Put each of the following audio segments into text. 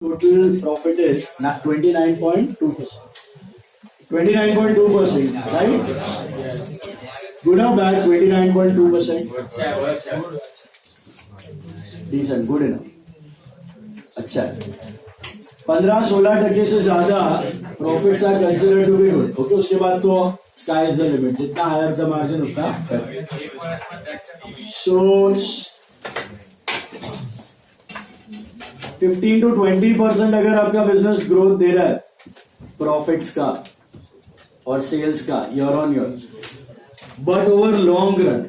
total profit is not 29.2%. 29.2%, right? Good or bad? 29.2%. Decent, good enough. अच्छा है. 15-16% से ज्यादा profits are considered to be good. Okay, उसके बाद तो स्काई इज द लिमिट. जितना हायर द मार्जिन उतना. सो 15 to 20% अगर आपका बिजनेस ग्रोथ दे रहा है प्रॉफिट्स का और सेल्स का year on year, but over long run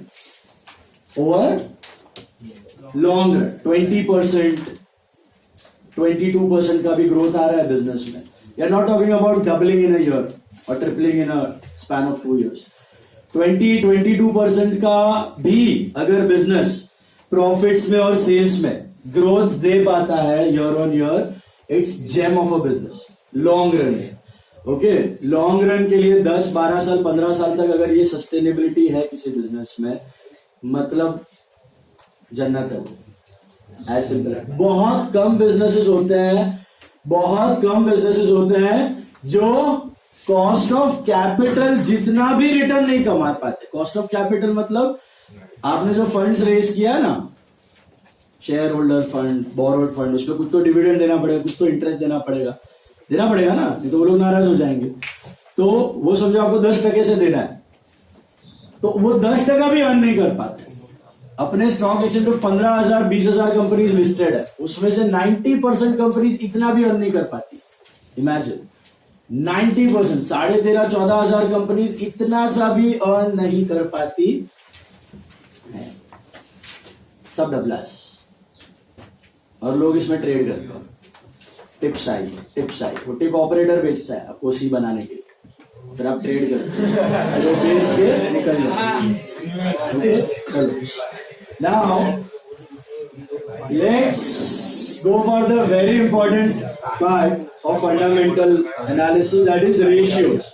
20%, 22% का भी ग्रोथ आ रहा है बिजनेस में. We are not talking about doubling in a year और tripling in a span of 2 years. 20-22% का भी अगर बिजनेस प्रॉफिट्स में और सेल्स में ग्रोथ दे पाता है year on year, it's gem of a business long run. Okay, long run के लिए 10-12 साल 15 साल तक अगर ये सस्टेनेबिलिटी है किसी बिजनेस में, मतलब जन्नत है. एज सिंपल है. बहुत कम बिजनेसेस होते हैं जो कॉस्ट ऑफ कैपिटल जितना भी रिटर्न नहीं कमा पाते. कॉस्ट ऑफ कैपिटल मतलब आपने जो फंड्स रेज किया ना, share holder fund, borrowed fund, उसमें कुछ तो डिविडेंड देना पड़ेगा, कुछ तो इंटरेस्ट देना पड़ेगा ना, नहीं तो वो लोग नाराज हो जाएंगे. तो वो समझो आपको 10% से देना है, तो वो 10% भी अर्न नहीं कर पाते. अपने स्टॉक एक्सचेंज पे 15,000 20,000 कंपनीज लिस्टेड है, उसमें से 90% कंपनीज इतना भी अर्न नहीं कर पाती. इमेजिन 90%, 13,500-14,000 कंपनीज इतना सा भी अर्न नहीं कर पाती. सब डबलास और लोग इसमें ट्रेड करते हैं. Tips I. वो टिप ऑपरेटर बेचता है आपको सी बनाने के लिए, फिर आप ट्रेड करते हैं, जो बेच के निकल जाते. Now let's go for the very important part of fundamental analysis, that is ratios.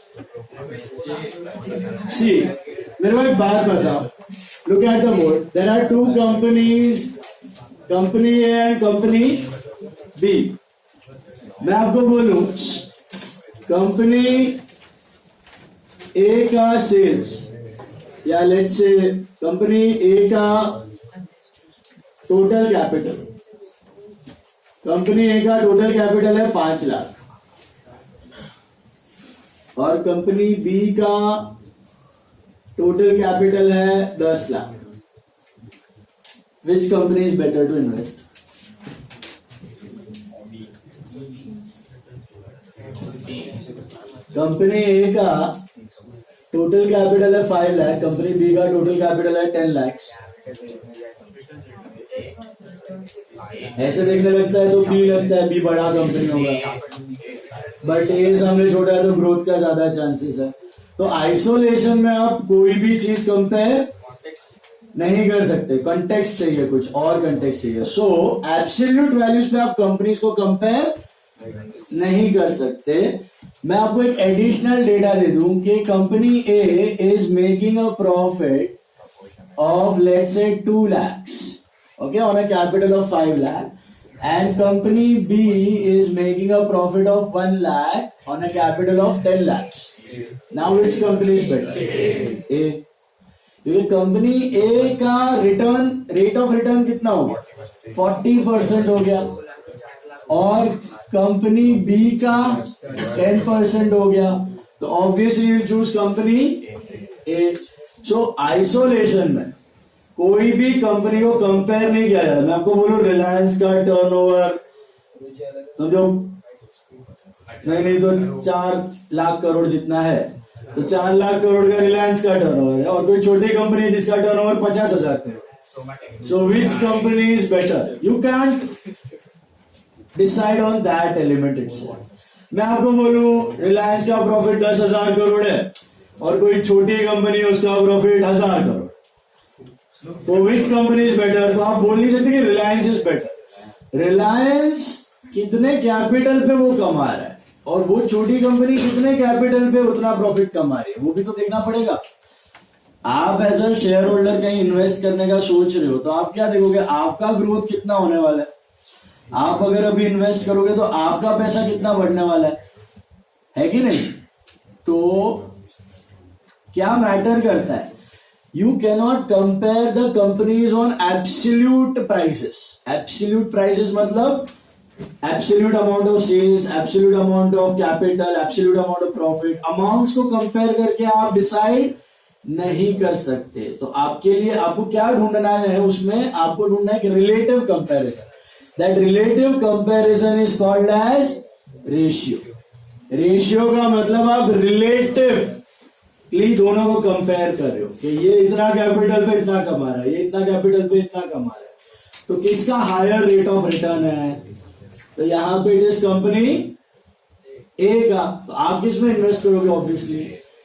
See, मेरे को एक बात बताओ. Look at the board. There are two companies, company A and company B. मैं आपको बोलूं कंपनी A का सेल्स, या लेट्स से कंपनी A का टोटल कैपिटल, कंपनी ए का टोटल कैपिटल है 5 लाख और कंपनी बी का टोटल कैपिटल है 10 lakh. Which company is better to invest? Company A का टोटल कैपिटल है 5 लाख, कंपनी बी का टोटल कैपिटल है 10 लाख. ऐसे देखने लगता है तो बी लगता है बी बड़ा कंपनी होगा, बट ए सामने छोटा है तो ग्रोथ का ज्यादा चांसेस है. तो आइसोलेशन में आप कोई भी चीज कंपेयर नहीं कर सकते. कंटेक्स्ट चाहिए, कुछ और कंटेक्स्ट चाहिए. सो एब्सोल्यूट वैल्यूज पे आप कंपनीज को कंपेयर नहीं कर सकते. मैं आपको एक एडिशनल डेटा दे दूं कि company A is making a profit of let's say 2 lakhs. Okay, on a capital of 5 lakh, and company B is making a profit of 1 lakh on a capital of 10 lakhs. Now which company is better? A. क्योंकि company A का return, rate of return कितना हो गया? 40% हो गया, और company B का 10% हो गया. तो obviously you choose company A. So isolation में कोई भी कंपनी को कंपेयर नहीं किया जाता. मैं आपको बोलूं रिलायंस का टर्नओवर समझो नहीं तो 4 लाख करोड़ जितना है, तो 4 लाख करोड़ का रिलायंस का टर्नओवर है, और कोई छोटी कंपनी है जिसका turnover 50,000 crore. So which company is better? You can't decide on that element itself. मैं आपको बोलूं रिलायंस का प्रॉफिट 10,000 करोड़ है और कोई छोटी कंपनी है उसका profit 1,000 crore. So which company is better? तो आप बोल नहीं सकते कि रिलायंस इज बेटर. रिलायंस कितने कैपिटल पे वो कमा रहा है और वो छोटी कंपनी कितने कैपिटल पे उतना प्रॉफिट कमा रही है, वो भी तो देखना पड़ेगा. आप एज अ शेयर होल्डर कहीं इन्वेस्ट करने का सोच रहे हो तो आप क्या देखोगे? आपका ग्रोथ कितना होने वाला है. आप अगर अभी इन्वेस्ट करोगे तो आपका पैसा कितना बढ़ने वाला है कि नहीं? तो क्या मैटर करता है? You cannot compare the companies on absolute prices. Absolute prices मतलब absolute amount of sales, absolute amount of capital, absolute amount of profit. Amounts को कंपेयर करके आप डिसाइड नहीं कर सकते. तो आपके लिए आपको क्या ढूंढना है? उसमें आपको ढूंढना है कि relative comparison. That relative comparison is called as ratio. Ratio का मतलब आप रिलेटिवली दोनों को कंपेयर कर रहे हो कि ये इतना कैपिटल पे इतना कमा रहा है, ये इतना कैपिटल पे इतना कमा रहा है, तो किसका हायर रेट ऑफ रिटर्न है? तो यहां पे इट इज कंपनी ए का. तो आप किस में इन्वेस्ट करोगे? ऑब्वियसली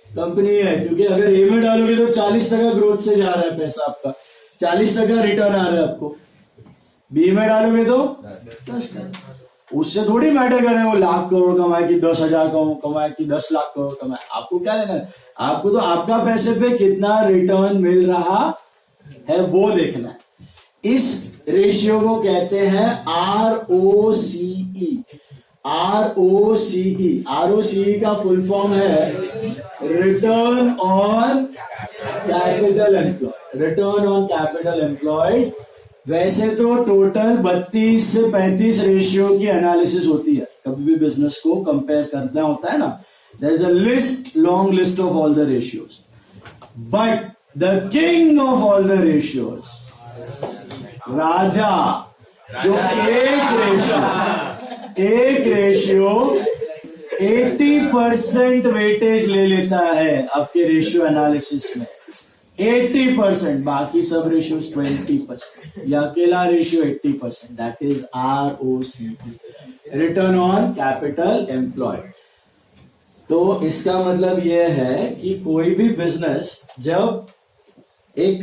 कंपनी है, क्योंकि अगर ए में डालोगे तो 40% ग्रोथ से जा रहा है पैसा आपका, 40% रिटर्न आ रहा है आपको. बी में डालोगे तो 10%. उससे थोड़ी मैटर करे वो लाख करोड़ कमाए कि 10,000 कमाए कि 10 लाख करोड़ कमाए. आपको क्या लेना है? आपको तो आपका पैसे पे कितना रिटर्न मिल रहा है वो देखना है. इस रेशियो को कहते हैं ROCE. ROCE का फुल फॉर्म है return on capital employed. Return on capital employed. वैसे तो टोटल 32 से 35 रेशियो की एनालिसिस होती है. कभी भी बिजनेस को कंपेयर करना होता है ना, there is a list, long list of all the ratios. But the king of all the ratios, राजा, जो एक रेशियो 80% वेटेज ले लेता है आपके रेशियो एनालिसिस में. 80%. बाकी सब रेशियोज 20%. या अकेला ratio 80%. That is ROCE, return on capital employed. तो इसका मतलब यह है कि कोई भी बिजनेस जब एक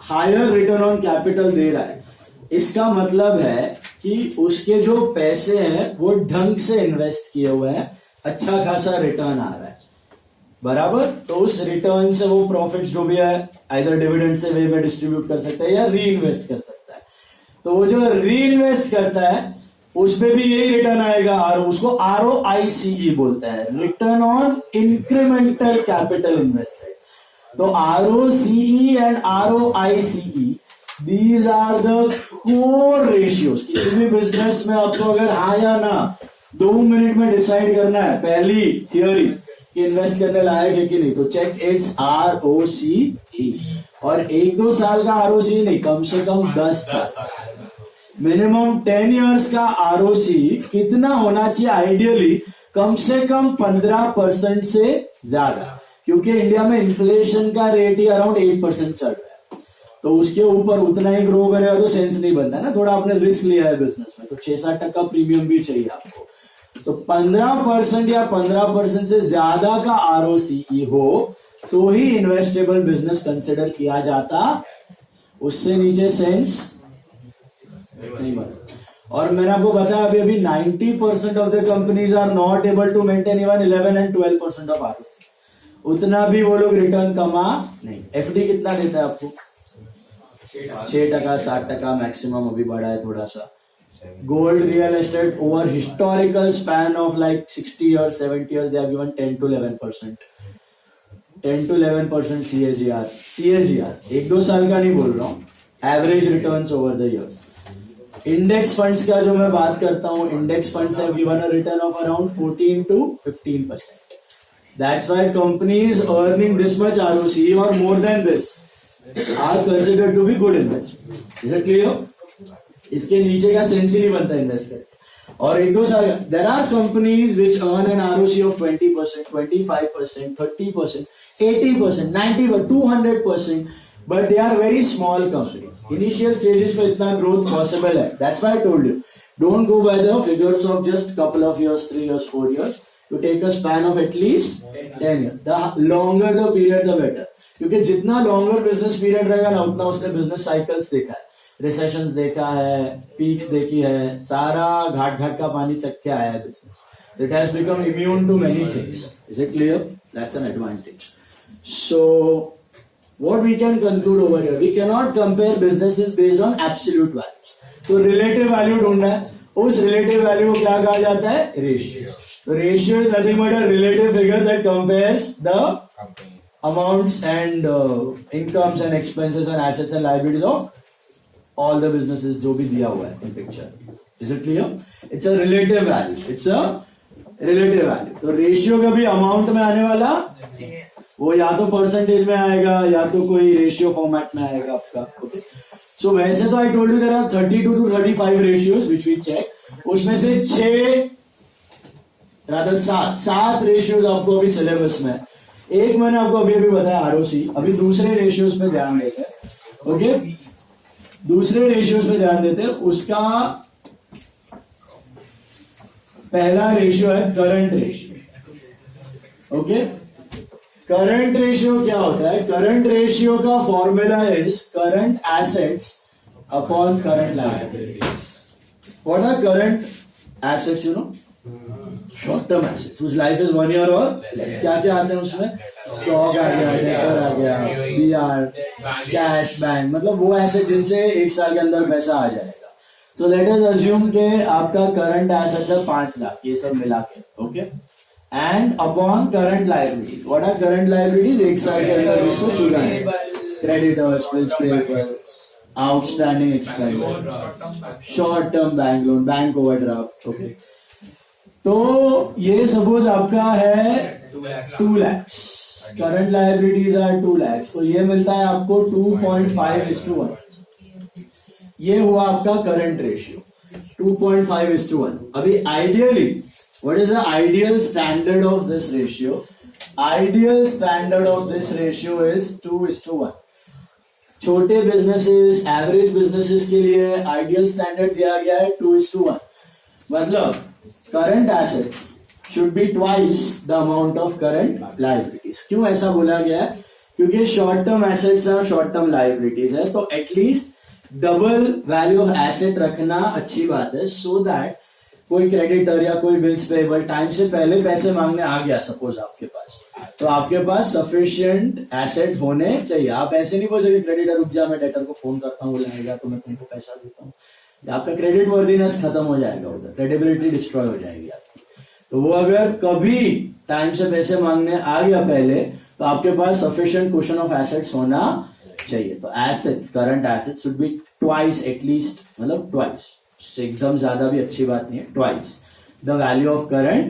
हायर रिटर्न ऑन कैपिटल दे रहा है, इसका मतलब है कि उसके जो पैसे हैं वो ढंग से इन्वेस्ट किए हुए हैं, अच्छा खासा रिटर्न आ रहा है. बराबर. तो उस रिटर्न से वो प्रॉफिट्स जो भी है आइदर डिविडेंड से वे में डिस्ट्रीब्यूट कर सकता है या री इन्वेस्ट कर सकता है. तो वो जो री इन्वेस्ट करता है उस पे भी यही रिटर्न आएगा. और उसको ROICE बोलते हैं, return on incremental capital invested. तो ROCE and ROICE, these are the core ratios. किसी भी बिजनेस में आपको अगर हाँ या ना 2 मिनट में डिसाइड करना है, पहली थियोरी कि इन्वेस्ट करने लायक है कि नहीं, तो चेक इट्स ROCE. और 1-2 साल का ROCE नहीं, कम से कम 10 साल, मिनिमम 10 इयर्स का ROCE कितना होना चाहिए? आइडियली कम से कम 15% से ज्यादा, क्योंकि इंडिया में इन्फ्लेशन का रेट ही अराउंड 8% चल रहा है. तो उसके ऊपर उतना ही ग्रो करेगा तो सेंस नहीं बनता है ना. थोड़ा आपने रिस्क लिया है बिजनेस में, तो 6-7% प्रीमियम भी चाहिए आपको. तो 15% या 15% से ज्यादा का ROCE हो तो ही इन्वेस्टेबल बिजनेस कंसिडर किया जाता, उससे नीचे सेंस नहीं बनता. और मैंने आपको बताया अभी 90% of the companies are not able to maintain even 11 and 12% of ROCE. उतना भी वो लोग रिटर्न कमा नहीं. FD कितना देता है आपको? 6%, 7% मैक्सिमम. अभी बढ़ा है थोड़ा सा. Gold, real estate over historical span of like 60 years, 70 years, they have given 10 to 11%. 10 to 11% CAGR. 1-2 साल का नहीं बोल रहा हूँ, average returns over the years. Index funds का जो मैं बात करता हूँ, index funds have given a return of around 14 to 15%. That's why companies earning this much ROCE or more than this are considered to be good investments. Is it clear? इसके नीचे का sense ही नहीं बनता इन्वेस्ट करके. और 1-2 साल, there are companies which earn an ROCE of 20%, 25%, 30%, 80%, 90%, 200%, but they are very small companies. Initial stages में इतना growth possible है. That's why I told you, don't go by the figures of just couple of years, 3 years, 4 years. To take a span of at least 10 years. The longer the period, the better. क्योंकि जितना longer business period रहेगा ना, उतना उसने business cycles देखा है, recessions देखा है, peaks देखी है, सारा घाट घाट का पानी चख के आया है business. So it has become immune to many things. Is it clear? That's an advantage. So what we can conclude over here, we cannot compare businesses based on absolute values. तो रिलेटिव वैल्यू ढूंढना है, उस relative value को क्या कहा जाता है? Ratio. तो ratio is nothing but a relative figure that compares the amounts and incomes and expenses and assets and liabilities of all the businesses जो भी दिया हुआ है in picture. Is it clear? It's a relative value. It's a relative value. तो ratio कभी amount में आने वाला वो या तो परसेंटेज में आएगा या तो कोई रेशियो फॉर्मेट में आएगा आपका. ओके, सो वैसे तो I told you there are 32 to 35 ratios which we check. उसमें से 7 रेशियोज आपको अभी सिलेबस में. एक मैंने आपको अभी बताया आरओसी. अभी दूसरे रेशियोज पे ध्यान देते हैं. ओके, दूसरे रेशियोज पे ध्यान देते हैं. उसका पहला रेशियो है current ratio. Okay, current ratio क्या होता है? करंट रेशियो का formula is current assets upon current liability. What are current assets? You know, short term assets whose life is 1 year और less. क्या क्या आते हैं उसमें? स्टॉक आ गया, डेटर आ गया, बीआर, कैश, बैंक, मतलब वो एसेट जिनसे 1 साल के अंदर पैसा आ जाएगा. सो लेट अस अज्यूम के आपका करंट एसेट्स है 5 लाख, ये सब मिला के. Okay, and upon current liabilities. What are current liabilities? 1 साल के अंदर इसको चुकाना. Creditors, bills payable, outstanding expense, short term bank loan, bank overdraft. Okay, तो ये सपोज आपका है 2 lakhs. Current liabilities are 2 lakhs. तो ये मिलता है आपको 2.5:1. ये हुआ आपका करंट रेशियो 2.5:1. अभी ideally what is the ideal standard of this ratio? Ideal standard of this ratio is 2:1. छोटे बिजनेसेस, एवरेज बिजनेसेस के लिए आइडियल स्टैंडर्ड दिया गया है 2:1. मतलब current assets should be twice the amount of current liabilities. क्यों ऐसा बोला गया है? क्योंकि शॉर्ट टर्म एसेट्स और शॉर्ट टर्म लायबिलिटीज है, तो at least double value of asset रखना अच्छी बात है, सो दैट कोई क्रेडिटर या कोई बिल्स पेबल टाइम से पहले पैसे मांगने आ गया सपोज आपके पास, तो आपके पास सफिशिएंट एसेट होने चाहिए. आप ऐसे नहीं बोल सकते क्रेडिटर रुक जा, मैं डेटर को फोन करता हूँ, बोलेगा तो मैं तुमको पैसा देता हूँ. आपका क्रेडिट वर्दीनेस खत्म हो जाएगा, उधर क्रेडिबिलिटी डिस्ट्रॉय हो जाएगी आपकी. तो वो अगर कभी टाइम से पैसे मांगने आ गया पहले, तो आपके पास सफिशिएंट कुशन ऑफ एसेट्स होना चाहिए. तो assets, current assets should be twice at least, मतलब ट्वाइस, एकदम ज्यादा भी अच्छी बात नहीं है, twice the value of current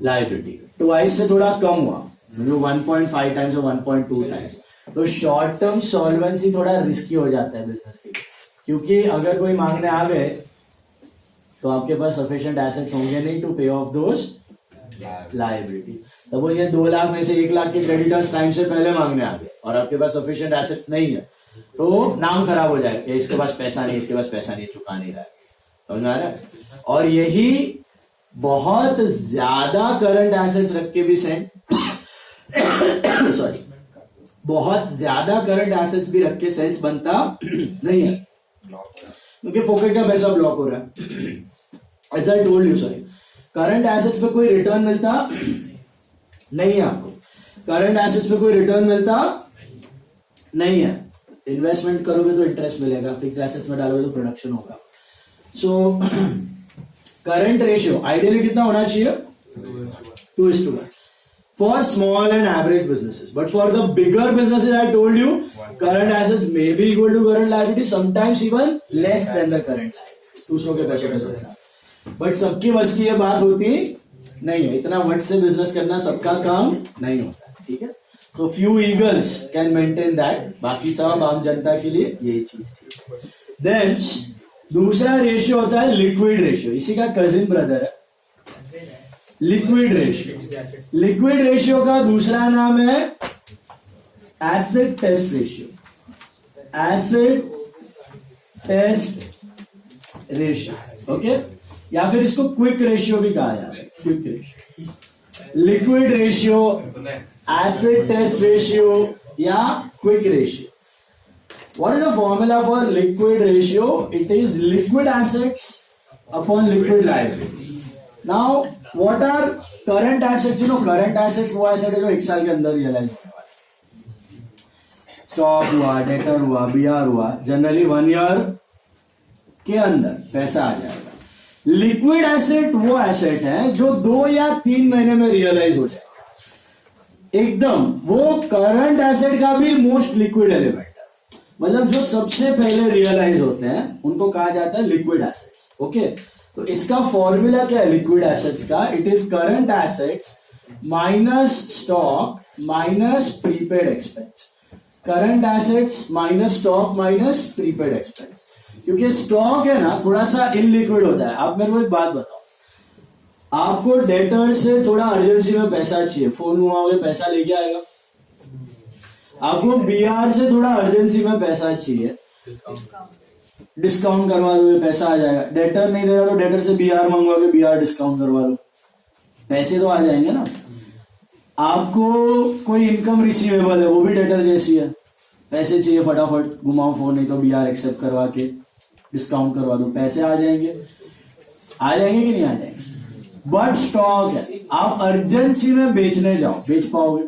liability. Twice से थोड़ा कम हुआ, मतलब 1.5 टाइम्स और 1.2 टाइम्स. तो शॉर्ट टर्म सॉल्वेंसी थोड़ा रिस्की हो जाता है बिजनेस के लिए, क्योंकि अगर कोई मांगने आ गए तो आपके पास सफिशिएंट एसेट्स होंगे नहीं टू पे ऑफ दोस लायबिलिटी. तब ये 2 लाख में से 1 लाख के क्रेडिटर्स टाइम से पहले मांगने आ गए और आपके पास सफिशिएंट एसेट्स नहीं है, तो नाम खराब हो जाएगा, इसके पास पैसा नहीं, इसके पास पैसा नहीं, चुका नहीं रहा है. समझ में आ रहा है? और यही बहुत ज्यादा करंट एसेट्स रख के भी सॉरी, बहुत ज्यादा करंट एसेट्स भी रख के सेंस बनता नहीं है, क्योंकि फोकट का पैसा ब्लॉक हो रहा है. ऐसा आई told you, sorry, current assets पे कोई रिटर्न मिलता नहीं है आपको. करंट एसेट्स पे कोई रिटर्न मिलता नहीं है. इन्वेस्टमेंट करोगे तो इंटरेस्ट मिलेगा, फिक्स्ड एसेट्स में डालोगे तो प्रोडक्शन होगा. सो करंट रेशियो आइडियली कितना होना चाहिए? 2:1 for small and average businesses. But for the bigger businesses, I told you, current assets may be equal to current liability, sometimes even less than the current liability. दूसरों के पैसे पैसे देना. But सबकी बस की ये बात होती नहीं है, इतना वट से बिजनेस करना सबका काम नहीं होता. ठीक है, तो few eagles can maintain that. बाकी सब आम जनता के लिए यही चीज थी. Then दूसरा रेशियो होता है लिक्विड रेशियो, इसी का कजिन ब्रदर है लिक्विड रेशियो. लिक्विड रेशियो का दूसरा नाम है acid test ratio. Acid test ratio, okay, या फिर इसको क्विक रेशियो भी कहा जाता है. Quick ratio, liquid ratio, acid test ratio या quick ratio. What is the formula for liquid ratio? It is liquid assets upon liquid liability. Now, what are current assets? You know, current assets वो asset है जो 1 साल के अंदर realise होने वाले. Stock हुआ, डेटर हुआ, बीआर हुआ, जनरली 1 year के अंदर पैसा आ जाएगा। लिक्विड एसेट वो एसेट है जो 2 या 3 महीने में रियलाइज हो जाएगा एकदम। वो करंट एसेट का भी मोस्ट लिक्विड एलिमेंट है, मतलब जो सबसे पहले रियलाइज होते हैं उनको कहा जाता है लिक्विड एसेट्स। ओके, तो इसका फॉर्मूला क्या है लिक्विड एसेट्स का? It is current assets minus stock minus prepaid expense. Current assets minus stock minus prepaid expense. क्योंकि स्टॉक है ना थोड़ा सा इनलिक्विड होता है। आप मेरे को एक बात बताओ, आपको डेटर से थोड़ा अर्जेंसी में पैसा चाहिए, फोन घुमाओगे पैसा लेके आएगा? आपको बीआर से थोड़ा अर्जेंसी में पैसा चाहिए, डिस्काउंट करवा दोगे पैसा आ जाएगा। डेटर नहीं दे रहा तो डेटर से बीआर मंगवाओगे, बीआर डिस्काउंट करवा लो, पैसे तो आ जाएंगे ना। आपको कोई इनकम रिसीवेबल है, वो भी डेटर जैसी है, पैसे चाहिए फटाफट घुमाओ फोन, नहीं तो बीआर एक्सेप्ट करवा के डिस्काउंट करवा दो, पैसे आ जाएंगे कि नहीं आ जाएंगे? बट स्टॉक है, आप अर्जेंसी में बेचने जाओ, बेच पाओगे?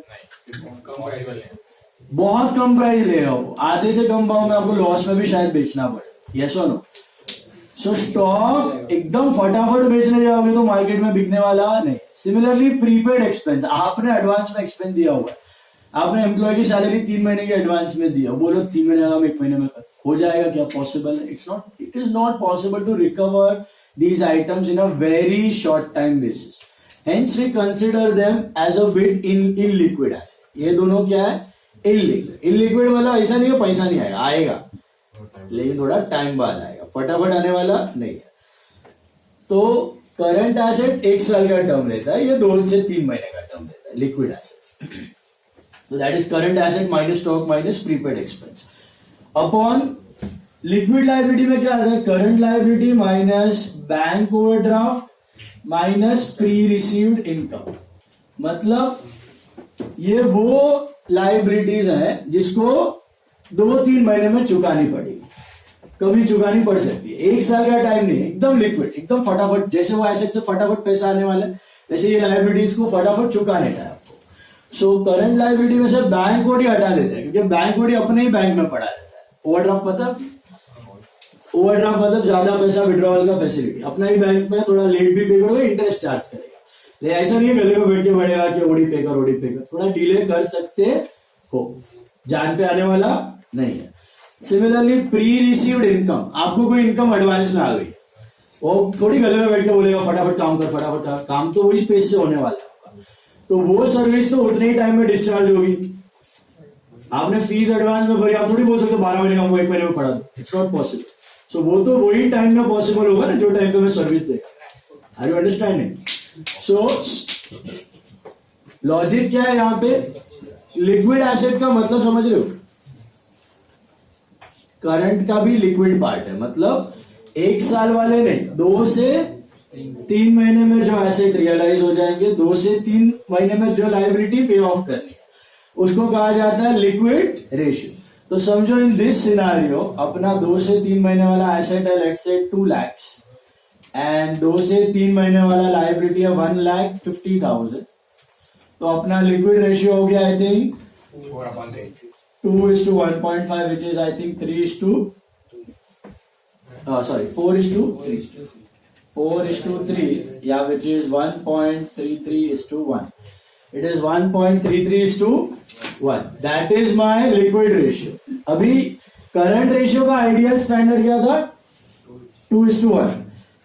बहुत कम प्राइस ले आओ, आधे से कम भाव में आपको लॉस में भी शायद बेचना पड़े। यस और नो? सो स्टॉक एकदम फटाफट बेचने जाओगे तो मार्केट में बिकने वाला नहीं। सिमिलरली प्रीपेड एक्सपेंस, आपने एडवांस में एक्सपेंस दिया हुआ है, आपने एम्प्लॉय की सैलरी 3 महीने की एडवांस में दिया, बोलो 3 महीने का 1 महीने में हो जाएगा क्या? पॉसिबल है? It is not possible to recover these items in a very short time basis. Hence we consider them as a bit in illiquid asset. ये दोनों क्या है? illiquid वाला ऐसा नहीं है पैसा नहीं आएगा, आएगा लेकिन थोड़ा टाइम बाद आएगा, फटाफट आने वाला नहीं है। तो करंट एसेट 1 साल का टर्म लेता है, ये 2 से 3 महीने का टर्म लेता है लिक्विड एसेट। तो that is current asset minus stock minus prepaid expense upon liquid liability में क्या आता है? Current liability minus bank overdraft minus pre received income. मतलब ये वो लायबिलिटीज है जिसको 2-3 महीने में चुकानी पड़ेगी, कभी चुकानी पड़ सकती है। 1 साल का टाइम नहीं, एकदम लिक्विड, एकदम फटाफट। जैसे वो एसेट से फटाफट पैसा आने वाला है, वैसे ये लायबिलिटीज को फटाफट चुकाने का है आपको। सो करंट लायबिलिटी में से बैंक ओडी हटा देते हैं, क्योंकि बैंक ओडी अपने ही बैंक में पड़ा रहता है। ओवरड्राफ्ट पता? ओवरड्राफ्ट मतलब ज्यादा पैसा विड्रॉल का फैसिलिटी, अपना ही बैंक में, थोड़ा लेट भी पे करोगे इंटरेस्ट चार्ज करेगा, लेकिन ऐसा नहीं है गले में बैठ के बढ़ेगा कि ओडी पे कर, थोड़ा डिले कर सकते हो, जान पे आने वाला नहीं है। सिमिलरली प्री रिसीव्ड इनकम, आपको कोई इनकम एडवांस में आ गई, वो थोड़ी गले में बैठ के बोलेगा फटाफट काम कर, फटाफट कर, काम तो वही पेज से होने वाला है, तो वो सर्विस तो उतने ही टाइम में डिस्चार्ज होगी। आपने फीस एडवांस में भरी, आप थोड़ी बोल सकते 12 महीने का 1 महीने में पढ़ा दो, इट्स नॉट पॉसिबल। सो वो तो वही टाइम में पॉसिबल होगा ना जो टाइम पे मैं सर्विस देगा। Are you understanding? So logic क्या है यहाँ पे? लिक्विड एसेट का मतलब समझ रहे हो? करंट का भी लिक्विड पार्ट है, मतलब 1 साल वाले नहीं, 2 से 3 महीने में जो एसेट रियलाइज हो जाएंगे, 2 से 3 महीने में जो लायबिलिटी पे ऑफ करनी है, उसको कहा जाता है लिक्विड रेशियो। तो समझो इन दिस सिनारियो अपना 2 से 3 महीने वाला एसेट है लेट्स से 2 lakhs एंड 2 से 3 महीने वाला लायबिलिटी है 1,50,000। तो अपना लिक्विड रेशियो हो गया I think 2:1.5 which is I think 4:3 yeah, which is 1.33:1. It is 1.33:1. That is my liquid ratio. अभी करंट रेशियो का आइडियल स्टैंडर्ड क्या था? 2:1.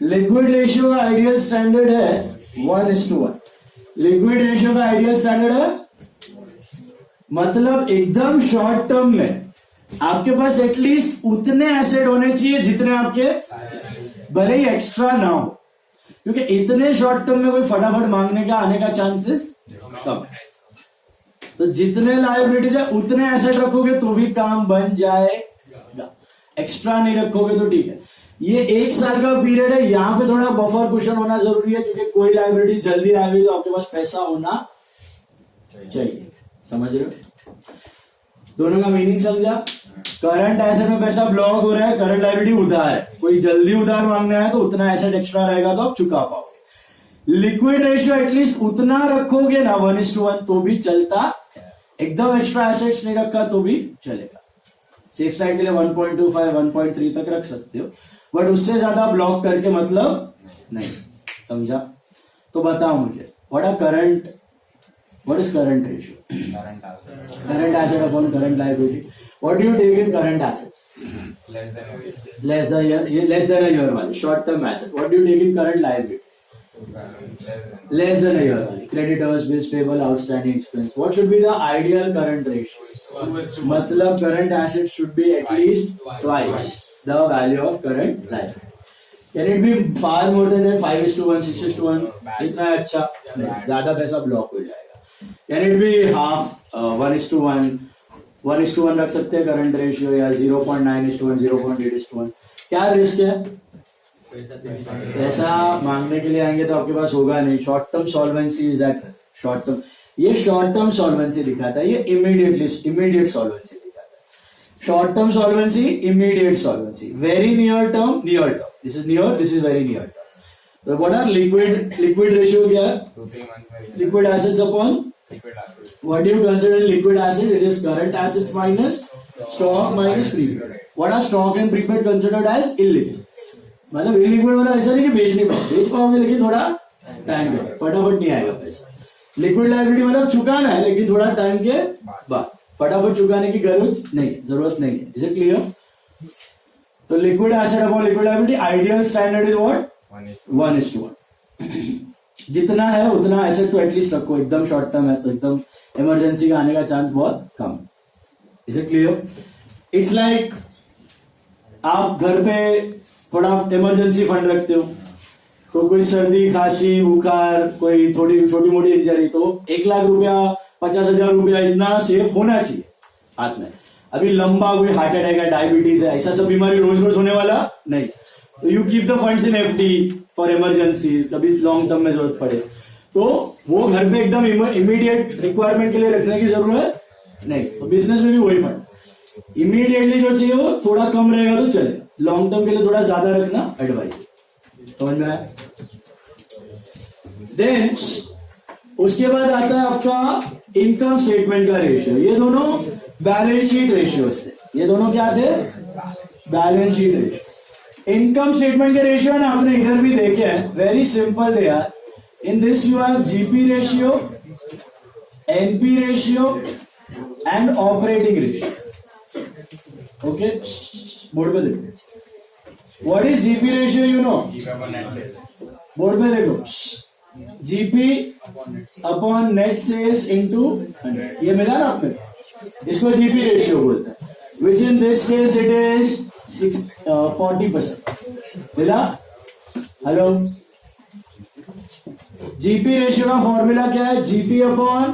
लिक्विड रेशियो का आइडियल स्टैंडर्ड है 1:1. लिक्विड रेशियो का आइडियल स्टैंडर्ड है, मतलब एकदम शॉर्ट टर्म में आपके पास एटलीस्ट उतने एसेट होने चाहिए जितने आपके, भले ही एक्स्ट्रा ना हो, क्योंकि इतने शॉर्ट टर्म में कोई फटाफट मांगने का आने का चांसेस कम है। तो जितने लायबिलिटीज है उतने एसेट रखोगे तो भी काम बन जाएगा, एक्स्ट्रा नहीं रखोगे तो ठीक है। ये 1 साल का पीरियड है, यहाँ पे थोड़ा बफर कुशन होना जरूरी है, क्योंकि कोई लायबिलिटी जल्दी आ गई तो आपके पास पैसा होना चाहिए। समझ रहे हो? दोनों का मीनिंग समझा? करंट एसेट में पैसा ब्लॉक हो रहा है, करंट लायबिलिटी उधार है, कोई जल्दी उधार मांगना है तो उतना एसेट एक्स्ट्रा रहेगा तो आप चुका पाओगे। लिक्विड रेशियो एटलीस्ट उतना रखोगे ना 1:1 तो भी चलता, एकदम एक्स्ट्रा एसेट्स नहीं रखा तो भी चलेगा। सेफ साइड के लिए 1.25 1.3 तक रख सकते हो, बट उससे ज्यादा ब्लॉक करके मतलब नहीं, समझा? तो बताओ मुझे what is current ratio? Current asset upon current liability. What do you take in current assets? Less than a year वाली short term asset. What do you take in current liability? Less than a year only. Creditors, bills payable, outstanding expense. What should be the ideal current ratio? मतलब current assets should be at least twice the value of current liability. Can it be far more than that? 5:1, 6:1? इतना अच्छा नहीं, ज्यादा पैसा block हो जाएगा. Can it be half? 1:1? 1:1 रख सकते हैं करंट रेशियो, या 0.9:1, 0.8:1? क्या रिस्क है? पैसा मांगने के लिए आएंगे तो आपके पास होगा नहीं. Short term solvency is at risk. Short term, ये शॉर्ट टर्म सॉल्वेंसी दिखाता है, ये इमीडिएट सॉल्वेंसी दिखाता है. Short term solvency, immediate solvency. Very near term, this is near, this is very near term. तो व्हाट आर लिक्विड रेशियो? क्या है? Liquid assets upon what do you consider liquid asset? It is current assets minus stock minus prepaid. What are stock and prepaid considered as illiquid? मतलब illiquid मतलब ऐसा नहीं कि बेच पाओगे लेकिन थोड़ा टाइम के फटाफट नहीं आएगा पैसा. लिक्विड लायबिलिटी मतलब चुकाना है लेकिन थोड़ा टाइम के बाद, फटाफट चुकाने की जरूरत नहीं है. Is it clear? तो liquid asset upon liquid liability, ideal standard is what? 1:1. जितना है उतना एसेट तो एटलीस्ट रखो. एकदम शॉर्ट टर्म है तो एकदम इमरजेंसी का आने का चांस बहुत कम. Is it clear? It's like आप घर पे थोड़ा इमरजेंसी फंड रखते हो, तो कोई सर्दी खांसी बुखार कोई थोड़ी छोटी मोटी इंजरी, तो 1 लाख रुपया 50,000 रुपया इतना सेफ होना चाहिए हाथ में. अभी लंबा कोई हार्ट अटैक है, डायबिटीज है, ऐसा सब बीमारी रोज रोज होने वाला नहीं. तो you keep the funds in FD for emergencies, कभी लॉन्ग टर्म में जरूरत पड़े तो वो घर पे एकदम इमीडिएट रिक्वायरमेंट के लिए रखने की जरूरत नहीं. तो बिजनेस में भी वही फंड इमीडिएटली जो चाहिए वो थोड़ा कम रहेगा तो चले, लॉन्ग टर्म के लिए थोड़ा ज्यादा रखना एडवाइस. समझ में आया? देन उसके बाद आता है आपका इनकम स्टेटमेंट का रेशियो. ये दोनों बैलेंस शीट रेशियोज थे. ये दोनों क्या थे? Balance sheet ratio. Income statement के रेशियो ना आपने इधर भी देखे हैं, वेरी सिंपल दे यार. In this you have GP ratio, NP ratio and operating ratio. Okay, board पे देखो. What is GP ratio? You know, board पे देखो. GP upon net sales into 100. ये मिला ना आपने, इसको GP रेशियो बोलते हैं. Which in this case it is 40%. मिला? हेलो, GP रेशियो का फॉर्मूला क्या है? GP upon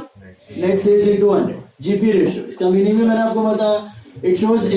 net sales into 100. GP ratio, इसका मीनिंग भी मैंने आपको बताया. It shows